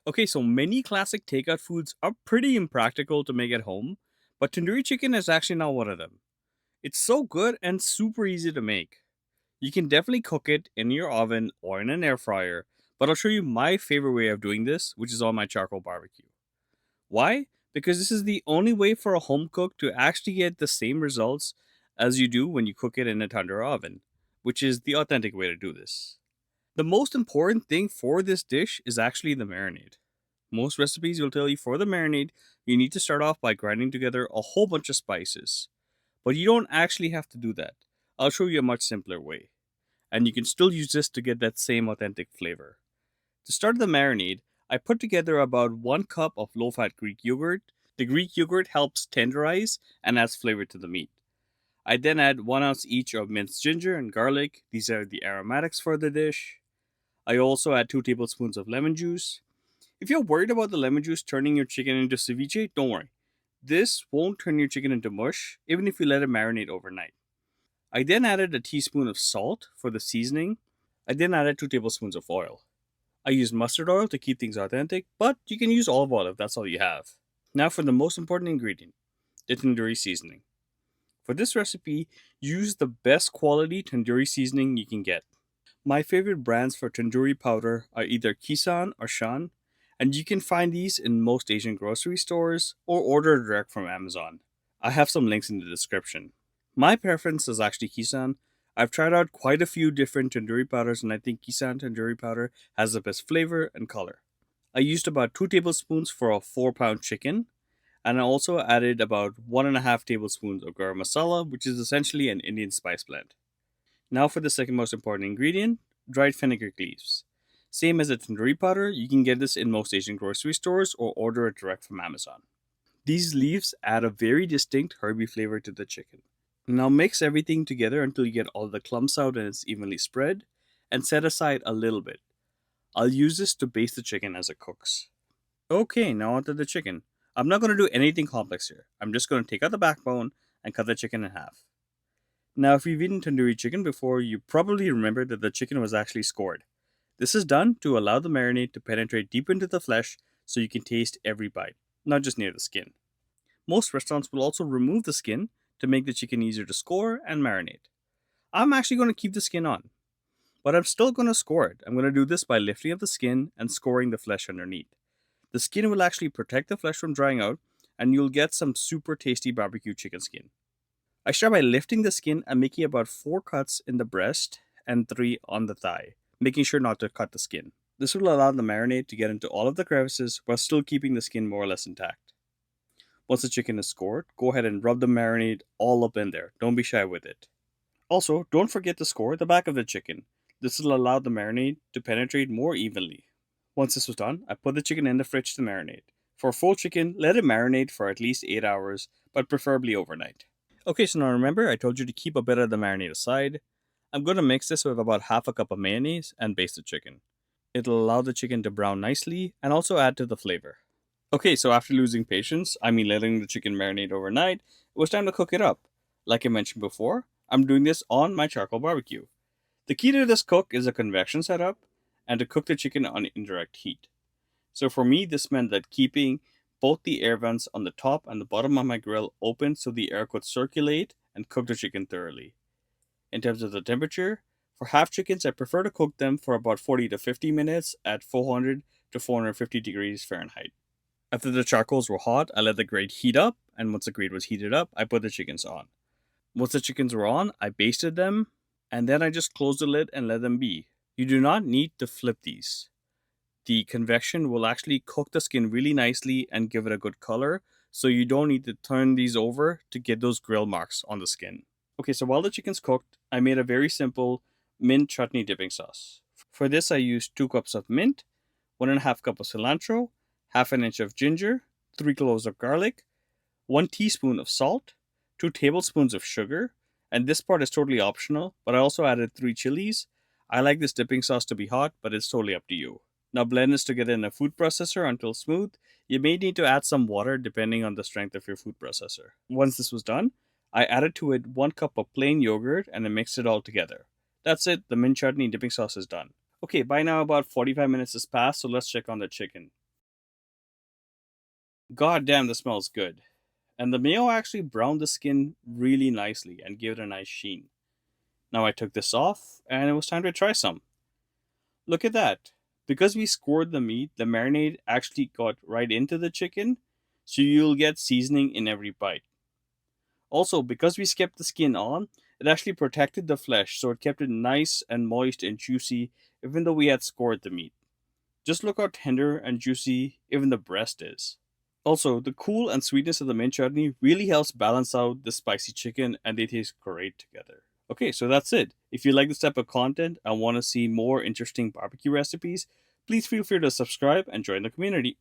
Okay, so many classic takeout foods are pretty impractical to make at home, but tandoori chicken is actually not one of them. It's so good and super easy to make. You can definitely cook it in your oven or in an air fryer, but I'll show you my favorite way of doing this, which is on my charcoal barbecue. Why? Because this is the only way for a home cook to actually get the same results as you do when you cook it in a tandoor oven, which is the authentic way to do this. The most important thing for this dish is actually the marinade. Most recipes will tell you for the marinade, you need to start off by grinding together a whole bunch of spices. But you don't actually have to do that. I'll show you a much simpler way. And you can still use this to get that same authentic flavor. To start the marinade, I put together about 1 cup of low fat Greek yogurt. The Greek yogurt helps tenderize and adds flavor to the meat. I then add 1 ounce each of minced ginger and garlic. These are the aromatics for the dish. I also add 2 tablespoons of lemon juice. If you're worried about the lemon juice turning your chicken into ceviche, don't worry. This won't turn your chicken into mush, even if you let it marinate overnight. I then added a teaspoon of salt for the seasoning. I then added 2 tablespoons of oil. I used mustard oil to keep things authentic, but you can use olive oil if that's all you have. Now for the most important ingredient, the tandoori seasoning. For this recipe, use the best quality tandoori seasoning you can get. My favorite brands for tandoori powder are either Kisan or Shan, and you can find these in most Asian grocery stores or order direct from Amazon. I have some links in the description. My preference is actually Kisan. I've tried out quite a few different tandoori powders, and I think Kisan tandoori powder has the best flavor and color. I used about 2 tablespoons for a 4-pound chicken, and I also added about 1.5 tablespoons of garam masala, which is essentially an Indian spice blend. Now for the second most important ingredient, dried fenugreek leaves. Same as the tandoori powder, you can get this in most Asian grocery stores or order it direct from Amazon. These leaves add a very distinct herby flavor to the chicken. Now mix everything together until you get all the clumps out and it's evenly spread, and set aside a little bit. I'll use this to baste the chicken as it cooks. Okay, now onto the chicken. I'm not going to do anything complex here. I'm just going to take out the backbone and cut the chicken in half. Now, if you've eaten tandoori chicken before, you probably remember that the chicken was actually scored. This is done to allow the marinade to penetrate deep into the flesh so you can taste every bite, not just near the skin. Most restaurants will also remove the skin to make the chicken easier to score and marinate. I'm actually going to keep the skin on, but I'm still going to score it. I'm going to do this by lifting up the skin and scoring the flesh underneath. The skin will actually protect the flesh from drying out, and you'll get some super tasty barbecue chicken skin. I start by lifting the skin and making about 4 cuts in the breast and 3 on the thigh, making sure not to cut the skin. This will allow the marinade to get into all of the crevices while still keeping the skin more or less intact. Once the chicken is scored, go ahead and rub the marinade all up in there. Don't be shy with it. Also, don't forget to score the back of the chicken. This will allow the marinade to penetrate more evenly. Once this was done, I put the chicken in the fridge to marinate. For a full chicken, let it marinate for at least 8 hours, but preferably overnight. Okay, so now remember, I told you to keep a bit of the marinade aside. I'm going to mix this with about half a cup of mayonnaise and baste the chicken. It'll allow the chicken to brown nicely and also add to the flavor. Okay, so after losing patience, letting the chicken marinate overnight, it was time to cook it up. Like I mentioned before, I'm doing this on my charcoal barbecue. The key to this cook is a convection setup and to cook the chicken on indirect heat. So for me, this meant that keeping both the air vents on the top and the bottom of my grill open so the air could circulate and cook the chicken thoroughly. In terms of the temperature, for half chickens, I prefer to cook them for about 40 to 50 minutes at 400 to 450 degrees Fahrenheit. After the charcoals were hot, I let the grate heat up, and once the grate was heated up, I put the chickens on. Once the chickens were on, I basted them, and then I just closed the lid and let them be. You do not need to flip these. The convection will actually cook the skin really nicely and give it a good color, so you don't need to turn these over to get those grill marks on the skin. Okay, so while the chicken's cooked, I made a very simple mint chutney dipping sauce. For this, I used 2 cups of mint, 1.5 cup of cilantro, half an inch of ginger, 3 cloves of garlic, 1 teaspoon of salt, 2 tablespoons of sugar, and this part is totally optional, but I also added 3 chilies. I like this dipping sauce to be hot, but it's totally up to you. Now blend this together in a food processor until smooth. You may need to add some water depending on the strength of your food processor. Once this was done, I added to it 1 cup of plain yogurt and I mixed it all together. That's it, the mint chutney dipping sauce is done. Okay, by now about 45 minutes has passed, so let's check on the chicken. God damn, the smells good. And the mayo actually browned the skin really nicely and gave it a nice sheen. Now I took this off, and it was time to try some. Look at that. Because we scored the meat, the marinade actually got right into the chicken, so you'll get seasoning in every bite. Also, because we kept the skin on, it actually protected the flesh, so it kept it nice and moist and juicy, even though we had scored the meat. Just look how tender and juicy even the breast is. Also, the cool and sweetness of the mint chutney really helps balance out the spicy chicken, and they taste great together. Okay, so that's it. If you like this type of content and want to see more interesting barbecue recipes, please feel free to subscribe and join the community.